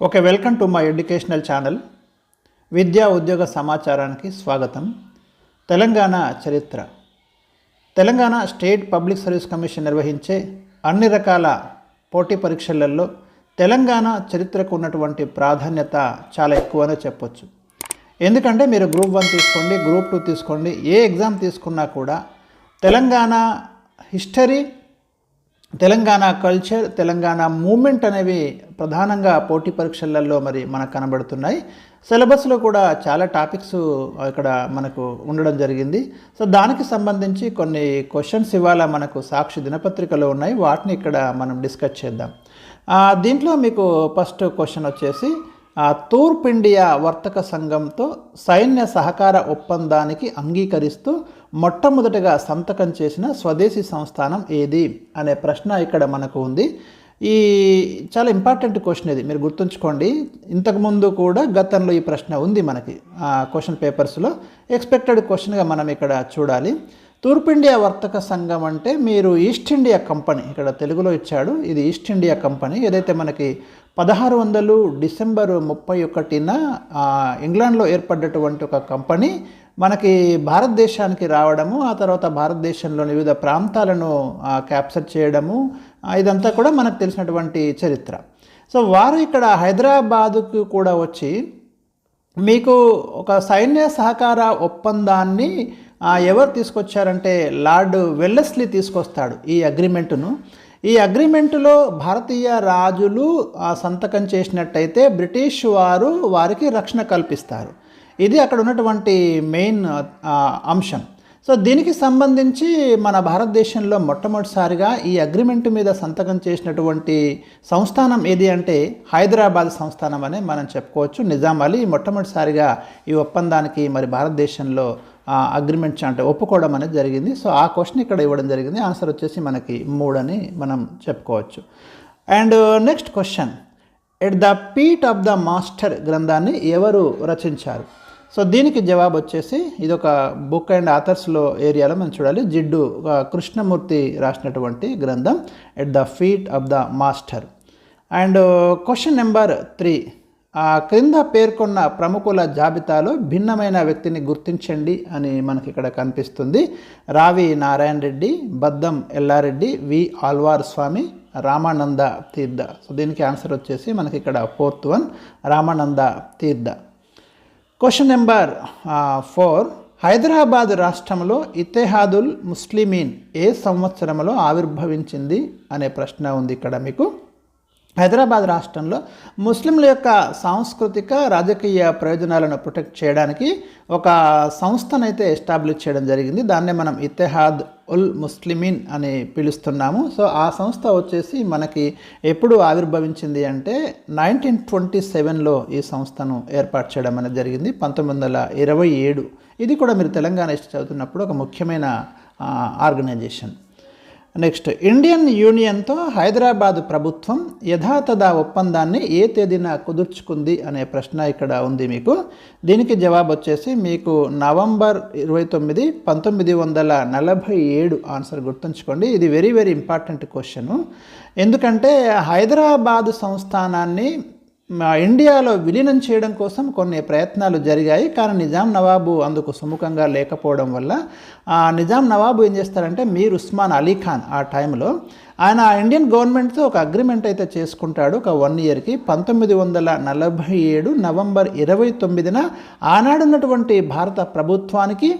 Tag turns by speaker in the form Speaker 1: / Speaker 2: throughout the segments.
Speaker 1: Okay, welcome to my educational channel. విద్యా ఉద్యోగ సమాచారానికి స్వాగతం. తెలంగాణ చరిత్ర. Telangana state public service commission నిర్వహించే అన్ని రకాల పోటీ పరీక్షలలో తెలంగాణ చరిత్రకు ఉన్నటువంటి ప్రాధాన్యత చాలా ఎక్కువనే చెప్పొచ్చు. ఎందుకంటే మీరు గ్రూప్ 1 తీసుకోండి, గ్రూప్ 2 తీసుకోండి, ఏ ఎగ్జామ్ తీసుకున్నా కూడా Telangana history, Telangana culture, Telangana movement అనేవి ప్రధానంగా పోటీ పరీక్షలలో మనకు కనబడుతున్నాయి. సిలబస్లో కూడా చాలా టాపిక్స్ ఇక్కడ మనకు ఉండడం జరిగింది. సో దానికి సంబంధించి కొన్ని క్వశ్చన్స్ ఇవాళ మనకు సాక్షి దినపత్రికలో ఉన్నాయి, వాటిని ఇక్కడ మనం డిస్కస్ చేద్దాం. దీంట్లో మీకు ఫస్ట్ క్వశ్చన్ వచ్చేసి, తూర్పు ఇండియా వర్తక సంఘంతో సైన్య సహకార ఒప్పందానికి అంగీకరిస్తూ మొట్టమొదటగా సంతకం చేసిన స్వదేశీ సంస్థానం ఏది అనే ప్రశ్న ఇక్కడ మనకు ఉంది. ఈ చాలా ఇంపార్టెంట్ క్వశ్చన్ ఇది, మీరు గుర్తుంచుకోండి. ఇంతకుముందు కూడా గతంలో ఈ ప్రశ్న ఉంది మనకి క్వశ్చన్ పేపర్స్లో. ఎక్స్పెక్టెడ్ క్వశ్చన్గా మనం ఇక్కడ చూడాలి. తూర్పు ఇండియా వర్తక సంఘం అంటే మీరు ఈస్ట్ ఇండియా కంపెనీ, ఇక్కడ తెలుగులో ఇచ్చాడు, ఇది ఈస్ట్ ఇండియా కంపెనీ. ఏదైతే మనకి 1600 డిసెంబర్ 31న ఇంగ్లాండ్లో ఏర్పడ్డటువంటి ఒక కంపెనీ మనకి భారతదేశానికి రావడము, ఆ తర్వాత భారతదేశంలోని వివిధ ప్రాంతాలను క్యాప్చర్ చేయడము, ఇదంతా కూడా మనకు తెలిసినటువంటి చరిత్ర. సో వారు ఇక్కడ హైదరాబాదుకు కూడా వచ్చి మీకు ఒక సైన్య సహకార ఒప్పందాన్ని ఎవరు తీసుకొచ్చారంటే లార్డ్ వెల్లెస్లీ తీసుకొస్తాడు ఈ అగ్రిమెంటును. ఈ అగ్రిమెంటులో భారతీయ రాజులు సంతకం చేసినట్టయితే బ్రిటిష్ వారు వారికి రక్షణ కల్పిస్తారు. ఇది అక్కడ ఉన్నటువంటి మెయిన్ అంశం. సో దీనికి సంబంధించి మన భారతదేశంలో మొట్టమొదటిసారిగా ఈ అగ్రిమెంట్ మీద సంతకం చేసినటువంటి సంస్థానం ఏది అంటే హైదరాబాద్ సంస్థానం అనే మనం చెప్పుకోవచ్చు. నిజాం అలీ మొట్టమొదటిసారిగా ఈ ఒప్పందానికి భారతదేశంలో అగ్రిమెంట్ అంటే ఒప్పుకోవడం అనేది జరిగింది. సో ఆ క్వశ్చన్ ఇక్కడ ఇవ్వడం జరిగింది. ఆన్సర్ వచ్చేసి మనకి 3 అని మనం చెప్పుకోవచ్చు. And next question, at the feet of the master గ్రంథాన్ని ఎవరు రచించారు? సో దీనికి జవాబు వచ్చేసి ఇది ఒక బుక్ అండ్ ఆథర్స్లో ఏరియాలో మనం చూడాలి. జిడ్డు కృష్ణమూర్తి రాసినటువంటి గ్రంథం at the feet of the master. And question number 3, క్రింద పేర్కొన్న ప్రముఖుల జాబితాలో భిన్నమైన వ్యక్తిని గుర్తించండి అని మనకి ఇక్కడ కనిపిస్తుంది. రావి నారాయణ రెడ్డి, బద్దం ఎల్లారెడ్డి, వి ఆల్వార్ స్వామి, రామానంద తీర్థ. సో దీనికి ఆన్సర్ వచ్చేసి మనకి ఇక్కడ 4th వన్ రామానంద తీర్థ. క్వశ్చన్ నెంబర్ 4, హైదరాబాద్ రాష్ట్రంలో ఇత్తెహాదుల్ ముస్లిమీన్ ఏ సంవత్సరంలో ఆవిర్భవించింది అనే ప్రశ్న ఉంది ఇక్కడ మీకు. హైదరాబాద్ రాష్ట్రంలో ముస్లింల యొక్క సాంస్కృతిక రాజకీయ ప్రయోజనాలను ప్రొటెక్ట్ చేయడానికి ఒక సంస్థనైతే ఎస్టాబ్లిష్ చేయడం జరిగింది. దాన్నే మనం ఇత్తెహాద్ ఉల్ ముస్లిమీన్ అని పిలుస్తున్నాము. సో ఆ సంస్థ వచ్చేసి మనకి ఎప్పుడు ఆవిర్భవించింది అంటే 1927లో ఈ సంస్థను ఏర్పాటు చేయడం అనేది జరిగింది, 1927. ఇది కూడా మీరు తెలంగాణ హిస్టరీ చదువుతున్నప్పుడు ఒక ముఖ్యమైన ఆర్గనైజేషన్. నెక్స్ట్, ఇండియన్ యూనియన్తో హైదరాబాద్ ప్రభుత్వం యథాతథ ఒప్పందాన్ని ఏ తేదీన కుదుర్చుకుంది అనే ప్రశ్న ఇక్కడ ఉంది మీకు. దీనికి జవాబు వచ్చేసి మీకు నవంబర్ 29, 1947 ఆన్సర్ గుర్తుంచుకోండి. ఇది వెరీ వెరీ ఇంపార్టెంట్ క్వశ్చను. ఎందుకంటే హైదరాబాద్ సంస్థానాన్ని ఇండియాలో విలీనం చేయడం కోసం కొన్ని ప్రయత్నాలు జరిగాయి. కానీ నిజాం నవాబు అందుకు సుముఖంగా లేకపోవడం వల్ల నిజాం నవాబు ఏం చేస్తారంటే మీర్ ఉస్మాన్ అలీ ఖాన్ ఆ టైంలో ఆయన ఇండియన్ గవర్నమెంట్తో ఒక అగ్రిమెంట్ అయితే చేసుకుంటాడు ఒక 1 ఇయర్కి. 1947 నవంబర్ 29న ఆనాడున్నటువంటి భారత ప్రభుత్వానికి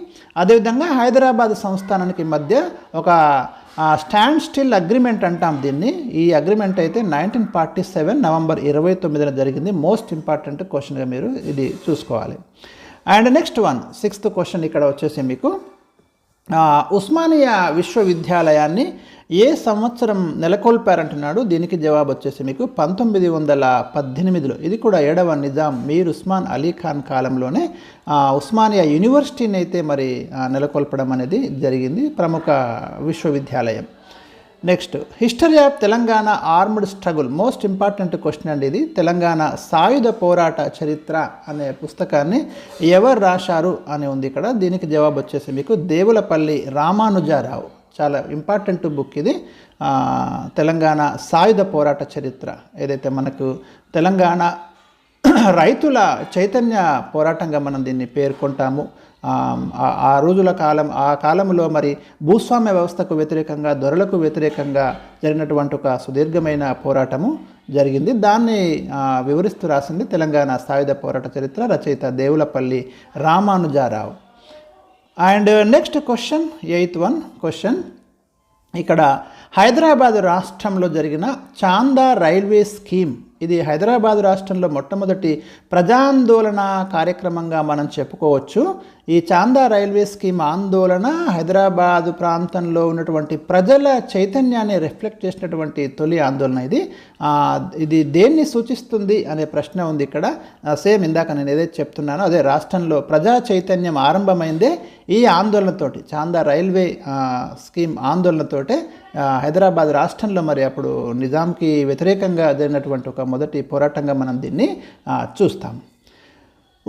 Speaker 1: అదేవిధంగా హైదరాబాద్ సంస్థానానికి మధ్య ఒక స్టాండ్ స్టిల్ అగ్రిమెంట్ అంటాం దీన్ని. ఈ అగ్రిమెంట్ అయితే 1947 నవంబర్ 29న జరిగింది. మోస్ట్ ఇంపార్టెంట్ క్వశ్చన్గా మీరు ఇది చూసుకోవాలి. And next one 6th question ఇక్కడ వచ్చేసి మీకు, ఉస్మానియా విశ్వవిద్యాలయాన్ని ఏ సంవత్సరం నెలకొల్పారంటున్నాడు? దీనికి జవాబు వచ్చేసి మీకు 1918లో. ఇది కూడా 7వ నిజాం మీర్ ఉస్మాన్ అలీ ఖాన్ కాలంలోనే ఉస్మానియా యూనివర్సిటీని అయితే నెలకొల్పడం అనేది జరిగింది, ప్రముఖ విశ్వవిద్యాలయం. Next, history of Telangana armed struggle, most important question అండి ఇది. తెలంగాణ సాయుధ పోరాట చరిత్ర అనే పుస్తకాన్ని ఎవరు రాశారు అని ఉంది ఇక్కడ. దీనికి జవాబు వచ్చేసి మీకు దేవులపల్లి రామానుజారావు. చాలా ఇంపార్టెంట్ బుక్ ఇది. తెలంగాణ సాయుధ పోరాట చరిత్ర ఏదైతే మనకు తెలంగాణ రైతుల చైతన్య పోరాటంగా మనం దీన్ని పేర్కొంటాము. ఆ రోజుల ఆ కాలంలో మరి భూస్వామ్య వ్యవస్థకు వ్యతిరేకంగా, దొరలకు వ్యతిరేకంగా జరిగినటువంటి ఒక సుదీర్ఘమైన పోరాటము జరిగింది. దాన్ని వివరిస్తూ రాసింది తెలంగాణ సాయుధ పోరాట చరిత్ర రచయిత Devulapalli Ramanujarao. And next question, 8th one question. ఇక్కడ హైదరాబాద్ రాష్ట్రంలో జరిగిన చాందా రైల్వే స్కీమ్, ఇది హైదరాబాద్ రాష్ట్రంలో మొట్టమొదటి ప్రజాందోళన కార్యక్రమంగా మనం చెప్పుకోవచ్చు. ఈ చాందా రైల్వే స్కీమ్ ఆందోళన హైదరాబాదు ప్రాంతంలో ఉన్నటువంటి ప్రజల చైతన్యాన్ని రిఫ్లెక్ట్ చేసినటువంటి తొలి ఆందోళన ఇది దేన్ని సూచిస్తుంది అనే ప్రశ్న ఉంది ఇక్కడ. సేమ్ ఇందాక నేను ఏదైతే చెప్తున్నానో అదే, రాష్ట్రంలో ప్రజా చైతన్యం ఆరంభమైందే ఈ ఆందోళనతోటి, చాందా రైల్వే స్కీమ్ ఆందోళనతోటే హైదరాబాద్ రాష్ట్రంలో మరి అప్పుడు నిజాంకి వ్యతిరేకంగా జరిగినటువంటి ఒక మొదటి పోరాటంగా మనం దీన్ని చూస్తాం.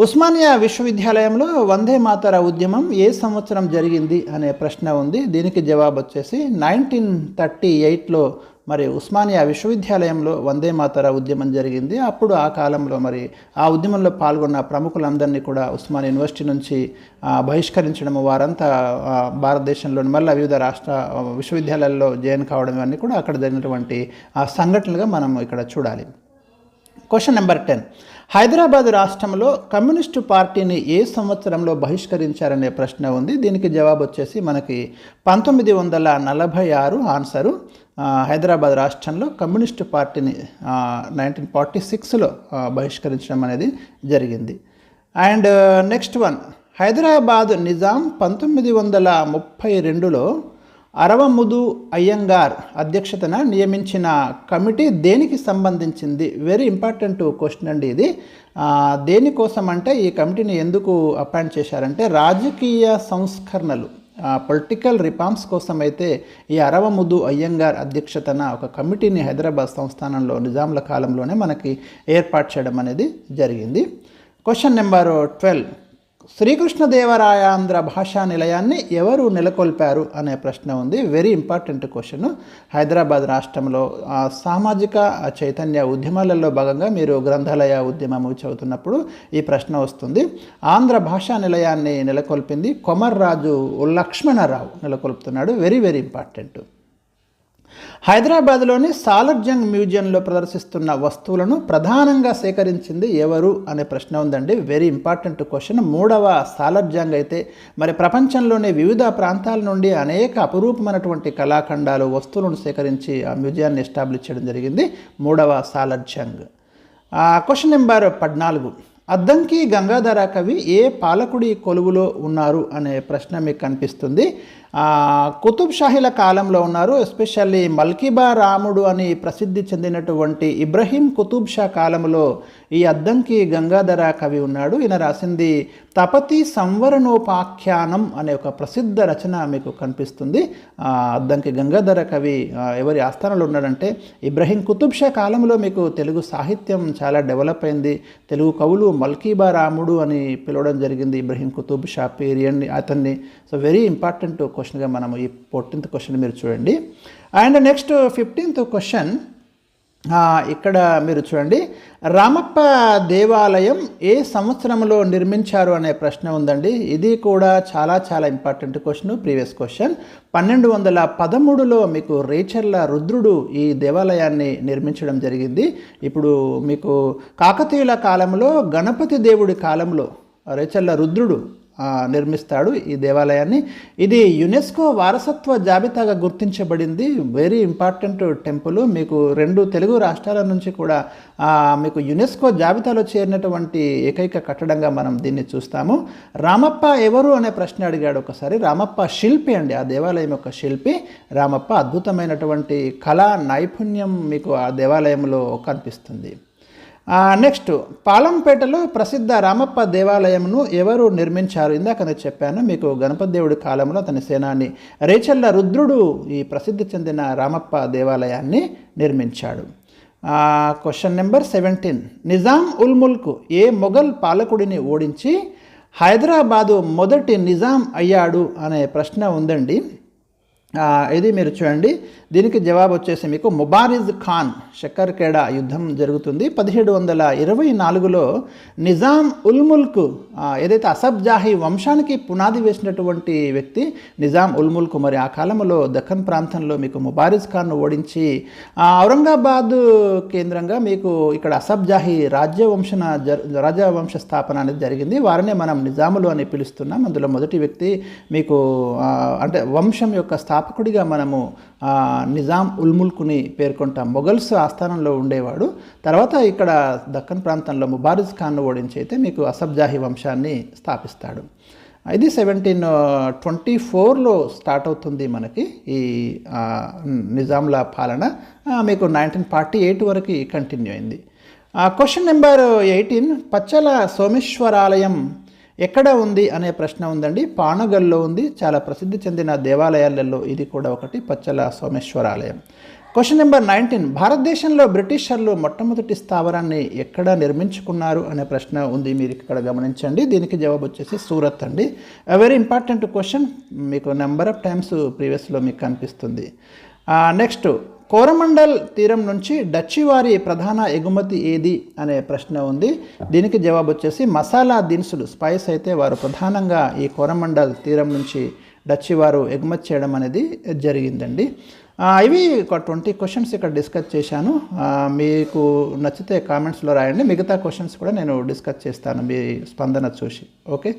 Speaker 1: ఉస్మానియా విశ్వవిద్యాలయంలో వందే మాతర ఉద్యమం ఏ సంవత్సరం జరిగింది అనే ప్రశ్న ఉంది. దీనికి జవాబు వచ్చేసి 1938లో మరి ఉస్మానియా విశ్వవిద్యాలయంలో వందే మాతర ఉద్యమం జరిగింది. అప్పుడు ఆ కాలంలో మరి ఆ ఉద్యమంలో పాల్గొన్న ప్రముఖులందరినీ కూడా ఉస్మానియా యూనివర్సిటీ నుంచి బహిష్కరించడం, వారంతా భారతదేశంలోని మళ్ళీ వివిధ రాష్ట్ర విశ్వవిద్యాలయాల్లో జాయిన్ కావడం, ఇవన్నీ కూడా అక్కడ జరిగినటువంటి సంఘటనలుగా మనం ఇక్కడ చూడాలి. Question number 10. హైదరాబాద్ రాష్ట్రంలో కమ్యూనిస్టు పార్టీని ఏ సంవత్సరంలో బహిష్కరించారనే ప్రశ్న ఉంది. దీనికి జవాబు వచ్చేసి మనకి 1946 ఆన్సరు. హైదరాబాద్ రాష్ట్రంలో కమ్యూనిస్టు పార్టీని 1946లో బహిష్కరించడం అనేది జరిగింది. And next one, Hyderabad Nizam 1932లో అరవముదు అయ్యంగార్ అధ్యక్షతన నియమించిన కమిటీ దేనికి సంబంధించింది? వెరీ ఇంపార్టెంట్ క్వశ్చన్ అండి ఇది. దేనికోసం అంటే ఈ కమిటీని ఎందుకు అపాయింట్ చేశారంటే రాజకీయ సంస్కరణలు, పొలిటికల్ రిఫార్మ్స్ కోసం అయితే ఈ అరవముదు అయ్యంగార్ అధ్యక్షతన ఒక కమిటీని హైదరాబాద్ సంస్థానంలో నిజాంల కాలంలోనే మనకి ఏర్పాటు చేయడం అనేది జరిగింది. Question number 12. శ్రీకృష్ణదేవరాయాంధ్ర భాషా నిలయాన్ని ఎవరు నెలకొల్పారు అనే ప్రశ్న ఉంది. Very important question. హైదరాబాద్ రాష్ట్రంలో సామాజిక చైతన్య ఉద్యమాలలో భాగంగా మీరు గ్రంథాలయ ఉద్యమం చదువుతున్నప్పుడు ఈ ప్రశ్న వస్తుంది. ఆంధ్ర భాషా నిలయాన్ని నెలకొల్పింది కొమర్రాజు లక్ష్మణరావు నెలకొల్పుతున్నాడు. Very very important. హైదరాబాద్లోని సాలార్జంగ్ మ్యూజియంలో ప్రదర్శిస్తున్న వస్తువులను ప్రధానంగా సేకరించింది ఎవరు అనే ప్రశ్న ఉందండి. Very important question. 3వ సాలార్జంగ్ అయితే మరి ప్రపంచంలోని వివిధ ప్రాంతాల నుండి అనేక అపురూపమైనటువంటి కళాఖండాలు, వస్తువులను సేకరించి ఆ మ్యూజియాన్ని ఎస్టాబ్లిష్ చేయడం జరిగింది. 3వ సాలార్జంగ్. Question number 14. అద్దంకి గంగాధర కవి ఏ పాలకుడి కొలువులో ఉన్నారు అనే ప్రశ్న మీకు కనిపిస్తుంది. కుతుబ్ షాహీల కాలంలో ఉన్నారు. ఎస్పెషల్లీ మల్కిబా రాముడు అని ప్రసిద్ధి చెందినటువంటి ఇబ్రహీం కుతుబ్ షా కాలంలో ఈ అద్దంకి గంగాధర కవి ఉన్నాడు. ఈయన రాసింది తపతి సంవరణోపాఖ్యానం అనే ఒక ప్రసిద్ధ రచన మీకు కనిపిస్తుంది. అద్దంకి గంగాధర కవి ఎవరి ఆస్థానంలో ఉన్నాడంటే ఇబ్రహీం కుతుబ్ షా కాలంలో మీకు తెలుగు సాహిత్యం చాలా డెవలప్ అయింది. తెలుగు కవులు మల్కిబా రాముడు అని పిలవడం జరిగింది ఇబ్రహీం కుతుబ్ షా పీరియడ్ అతన్ని. సో వెరీ ఇంపార్టెంట్ క్వశ్చన్గా మనము ఈ 14th క్వశ్చన్ మీరు చూడండి. And next 15th question. ఇక్కడ మీరు చూడండి, రామప్ప దేవాలయం ఏ సంవత్సరంలో నిర్మించారు అనే ప్రశ్న ఉందండి. ఇది కూడా చాలా చాలా ఇంపార్టెంట్ క్వశ్చన్. Previous question. 1213లో మీకు రేచర్ల రుద్రుడు ఈ దేవాలయాన్ని నిర్మించడం జరిగింది. ఇప్పుడు మీకు కాకతీయుల కాలంలో గణపతి దేవుడి కాలంలో రేచర్ల రుద్రుడు నిర్మిస్తాడు ఈ దేవాలయాన్ని. ఇది యునెస్కో వారసత్వ జాబితాగా గుర్తించబడింది. Very important temple. మీకు 2 తెలుగు రాష్ట్రాల నుంచి కూడా మీకు యునెస్కో జాబితాలో చేరినటువంటి ఏకైక కట్టడంగా మనం దీన్ని చూస్తాము. రామప్ప ఎవరు అనే ప్రశ్న అడిగాడు ఒకసారి. రామప్ప శిల్పి అండి, ఆ దేవాలయం యొక్క శిల్పి రామప్ప. అద్భుతమైనటువంటి కళా నైపుణ్యం మీకు ఆ దేవాలయంలో కనిపిస్తుంది. నెక్స్ట్, పాలంపేటలో ప్రసిద్ధ రామప్ప దేవాలయంను ఎవరు నిర్మించారు? ఇందాక నేను చెప్పాను మీకు, గణపతి దేవుడి కాలంలో అతని సేనాని రేచర్ల రుద్రుడు ఈ ప్రసిద్ధి చెందిన రామప్ప దేవాలయాన్ని నిర్మించాడు. Question number 17. నిజాం ఉల్ ముల్క్ ఏ మొఘల్ పాలకుడిని ఓడించి హైదరాబాదు మొదటి నిజాం అయ్యాడు అనే ప్రశ్న ఉందండి. ఇది మీరు చూడండి. దీనికి జవాబు వచ్చేసి మీకు ముబారిజ్ ఖాన్ షక్కర్ఖేడా యుద్ధం జరుగుతుంది 1724లో నిజాం ఉల్ ముల్క్ ఏదైతే అసఫ్ జాహీ వంశానికి పునాది వేసినటువంటి వ్యక్తి నిజాం ఉల్ ముల్క్. మరి ఆ కాలంలో దక్కన్ ప్రాంతంలో మీకు ముబారిజ్ ఖాన్ను ఓడించి ఔరంగాబాద్ కేంద్రంగా మీకు ఇక్కడ అసఫ్ జాహీ రాజవంశ స్థాపన అనేది జరిగింది. వారినే మనం నిజాములు అని పిలుస్తున్నాం. అందులో మొదటి వ్యక్తి మీకు అంటే వంశం యొక్క స్థాపకుడిగా మనము నిజాం ఉల్ ముల్క్ని పేర్కొంటాం. మొఘల్స్ ఆస్థానంలో ఉండేవాడు. తర్వాత ఇక్కడ దక్కన్ ప్రాంతంలో ముబారిజ్ ఖాన్ను ఓడించి అయితే మీకు అసఫ్ జాహీ వంశాన్ని స్థాపిస్తాడు. ఇది 1724లో స్టార్ట్ అవుతుంది మనకి ఈ నిజాంల పాలన. మీకు 1948 వరకు కంటిన్యూ అయింది. క్వశ్చన్ నెంబర్ 18, పచ్చల సోమేశ్వరాలయం ఎక్కడ ఉంది అనే ప్రశ్న ఉందండి. పానగల్లో ఉంది. చాలా ప్రసిద్ధి చెందిన దేవాలయాలలో ఇది కూడా ఒకటి, పచ్చల సోమేశ్వరాలయం. క్వశ్చన్ నెంబర్ 19, భారతదేశంలో బ్రిటిషర్లు మొట్టమొదటి స్థావరాన్ని ఎక్కడ నిర్మించుకున్నారు అనే ప్రశ్న ఉంది. మీరు ఇక్కడ గమనించండి. దీనికి జవాబు వచ్చేసి సూరత్ అండి. వెరీ ఇంపార్టెంట్ క్వశ్చన్, మీకు నెంబర్ ఆఫ్ టైమ్స్ ప్రీవియస్లో మీకు కనిపిస్తుంది. నెక్స్ట్, కోరమండల్ తీరం నుంచి డచ్చి వారి ప్రధాన ఎగుమతి ఏది అనే ప్రశ్న ఉంది. దీనికి జవాబు వచ్చేసి మసాలా దినుసులు, స్పైస్ అయితే వారు ప్రధానంగా ఈ కోరమండల్ తీరం నుంచి డచ్చి వారు ఎగుమతి చేయడం అనేది జరిగిందండి. ఇవి ఒక 20 క్వశ్చన్స్ ఇక్కడ డిస్కస్ చేశాను. మీకు నచ్చితే కామెంట్స్లో రాయండి. మిగతా క్వశ్చన్స్ కూడా నేను డిస్కస్ చేస్తాను మీ స్పందన చూసి. ఓకే.